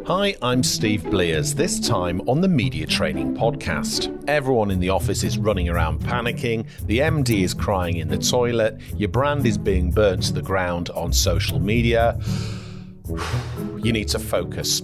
Hi, I'm Steve Blears, this time on the Media Training Podcast. Everyone in the office is running around panicking, the MD is crying in the toilet, your brand is being burnt to the ground on social media. You need to focus.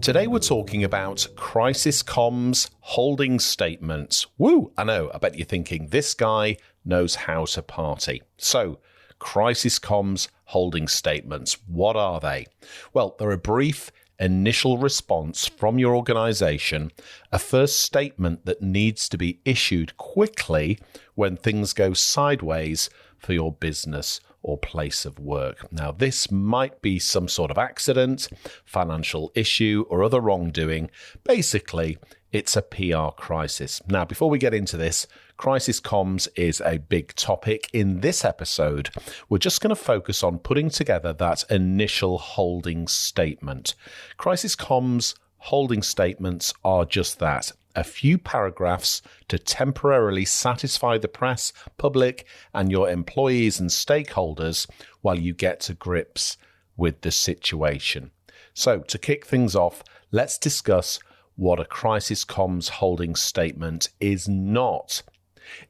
Today we're talking about crisis comms holding statements. Woo, I know, I bet you're thinking this guy knows how to party. So, crisis comms holding statements, what are they? Well, they're a brief initial response from your organization, a first statement that needs to be issued quickly when things go sideways for your business or place of work. Now, this might be some sort of accident, financial issue, or other wrongdoing. Basically, it's a PR crisis. Now, before we get into this, crisis comms is a big topic. In this episode, we're just going to focus on putting together that initial holding statement. Crisis comms holding statements are just that. A few paragraphs to temporarily satisfy the press, public, and your employees and stakeholders while you get to grips with the situation. So, to kick things off, let's discuss what a crisis comms holding statement is not.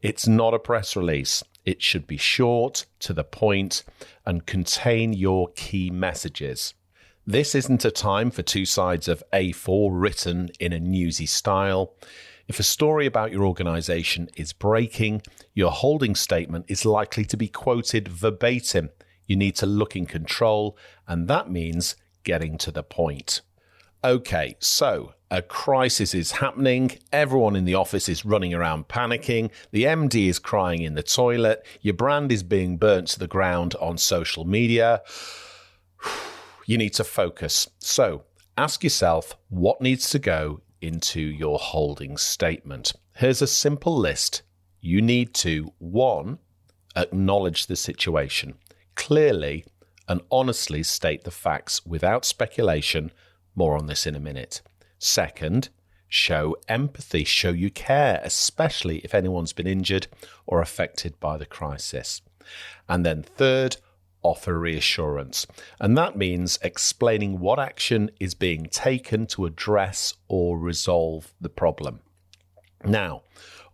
It's not a press release. It should be short, to the point, and contain your key messages. This isn't a time for two sides of A4 written in a newsy style. If a story about your organization is breaking, your holding statement is likely to be quoted verbatim. You need to look in control, and that means getting to the point. Okay, so a crisis is happening. Everyone in the office is running around panicking. The MD is crying in the toilet. Your brand is being burnt to the ground on social media. You need to focus. So ask yourself what needs to go into your holding statement. Here's a simple list. You need to, 1, acknowledge the situation. Clearly and honestly state the facts without speculation. More on this in a minute. 2, show empathy, show you care, especially if anyone's been injured or affected by the crisis. And then 3, offer reassurance. And that means explaining what action is being taken to address or resolve the problem. Now,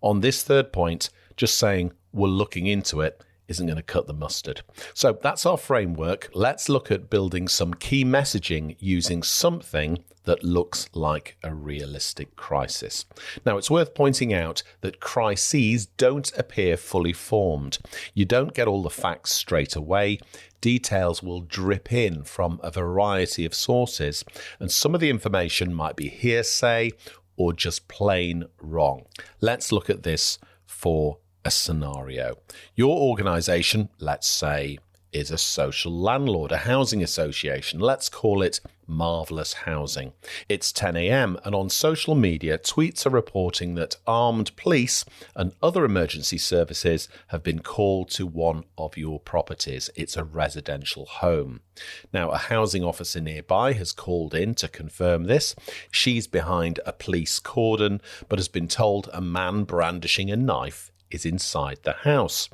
on this 3rd point, just saying we're looking into it isn't going to cut the mustard. So that's our framework. Let's look at building some key messaging using something that looks like a realistic crisis. Now, it's worth pointing out that crises don't appear fully formed. You don't get all the facts straight away. Details will drip in from a variety of sources, and some of the information might be hearsay or just plain wrong. Let's look at this for a scenario. Your organization, let's say, is a social landlord, a housing association. Let's call it Marvelous Housing. It's 10 a.m. and on social media, tweets are reporting that armed police and other emergency services have been called to one of your properties. It's a residential home. Now, a housing officer nearby has called in to confirm this. She's behind a police cordon, but has been told a man brandishing a knife is inside the house.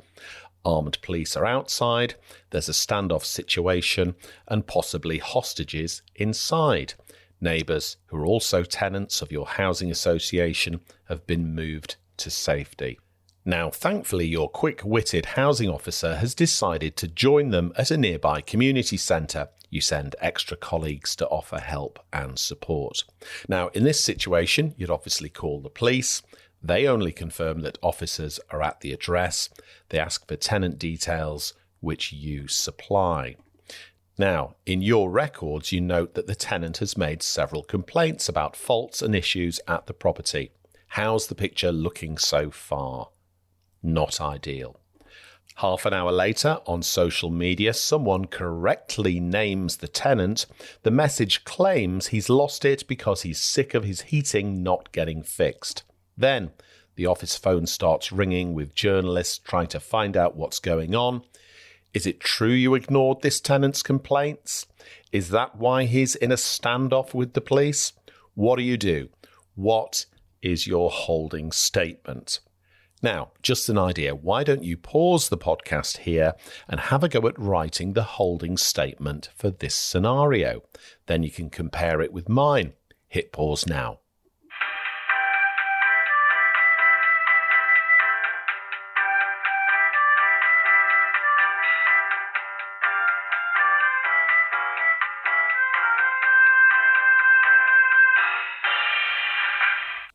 Armed police are outside, there's a standoff situation, and possibly hostages inside. Neighbours, who are also tenants of your housing association, have been moved to safety. Now, thankfully, your quick-witted housing officer has decided to join them at a nearby community centre. You send extra colleagues to offer help and support. Now, in this situation, you'd obviously call the police. They only confirm that officers are at the address. They ask for tenant details, which you supply. Now, in your records, you note that the tenant has made several complaints about faults and issues at the property. How's the picture looking so far? Not ideal. Half an hour later, on social media, someone correctly names the tenant. The message claims he's lost it because he's sick of his heating not getting fixed. Then, the office phone starts ringing with journalists trying to find out what's going on. Is it true you ignored this tenant's complaints? Is that why he's in a standoff with the police? What do you do? What is your holding statement? Now, just an idea, why don't you pause the podcast here and have a go at writing the holding statement for this scenario? Then you can compare it with mine. Hit pause now.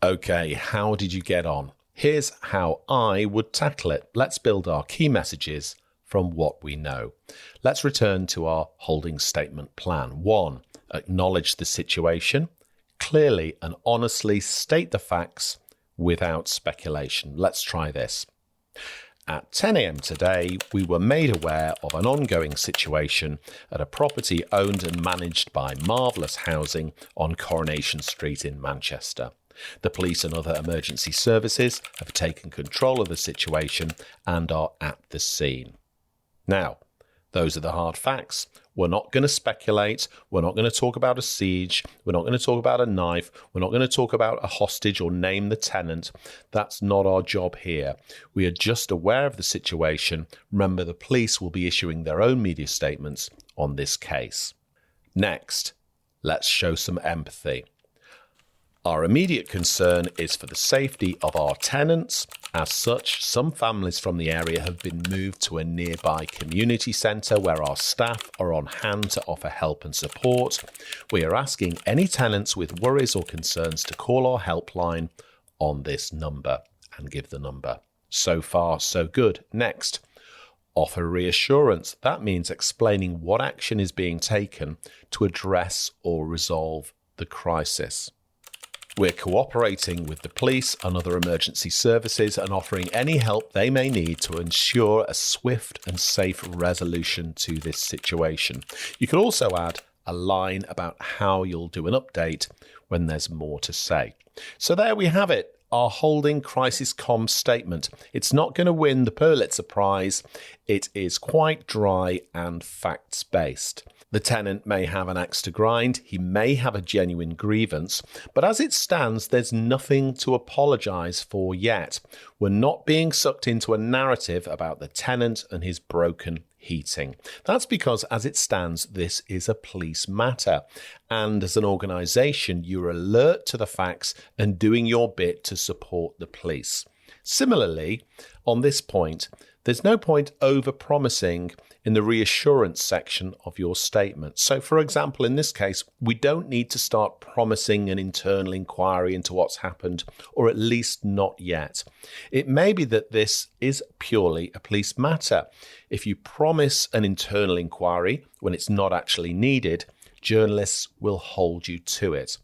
Okay, how did you get on? Here's how I would tackle it. Let's build our key messages from what we know. Let's return to our holding statement plan. 1, acknowledge the situation. Clearly and honestly state the facts without speculation. Let's try this. At 10 a.m. today, we were made aware of an ongoing situation at a property owned and managed by Marvellous Housing on Coronation Street in Manchester. The police and other emergency services have taken control of the situation and are at the scene. Now, those are the hard facts. We're not going to speculate. We're not going to talk about a siege. We're not going to talk about a knife. We're not going to talk about a hostage or name the tenant. That's not our job here. We are just aware of the situation. Remember, the police will be issuing their own media statements on this case. Next, let's show some empathy. Our immediate concern is for the safety of our tenants. As such, some families from the area have been moved to a nearby community centre where our staff are on hand to offer help and support. We are asking any tenants with worries or concerns to call our helpline on this number, and give the number. So far, so good. Next, offer reassurance. That means explaining what action is being taken to address or resolve the crisis. We're cooperating with the police and other emergency services and offering any help they may need to ensure a swift and safe resolution to this situation. You can also add a line about how you'll do an update when there's more to say. So there we have it, our holding crisis comms statement. It's not going to win the Pulitzer Prize. It is quite dry and facts-based. The tenant may have an axe to grind, he may have a genuine grievance, but as it stands, there's nothing to apologise for yet. We're not being sucked into a narrative about the tenant and his broken heating. That's because, as it stands, this is a police matter. And as an organisation, you're alert to the facts and doing your bit to support the police. Similarly, on this point, there's no point over-promising in the reassurance section of your statement. So, for example, in this case, we don't need to start promising an internal inquiry into what's happened, or at least not yet. It may be that this is purely a police matter. If you promise an internal inquiry when it's not actually needed, journalists will hold you to it.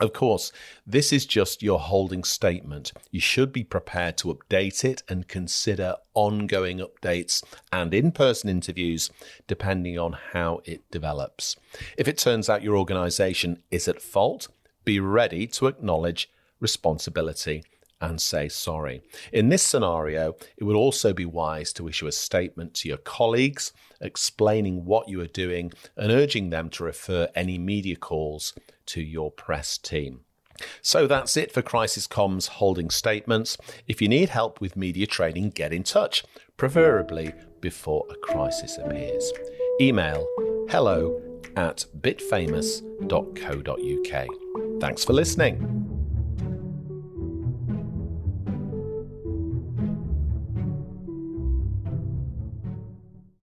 Of course, this is just your holding statement. You should be prepared to update it and consider ongoing updates and in-person interviews depending on how it develops. If it turns out your organisation is at fault, be ready to acknowledge responsibility and say sorry. In this scenario, it would also be wise to issue a statement to your colleagues explaining what you are doing and urging them to refer any media calls to your press team. So that's it for Crisis Comms holding statements. If you need help with media training, get in touch, preferably before a crisis appears. Email hello@bitfamous.co.uk. Thanks for listening.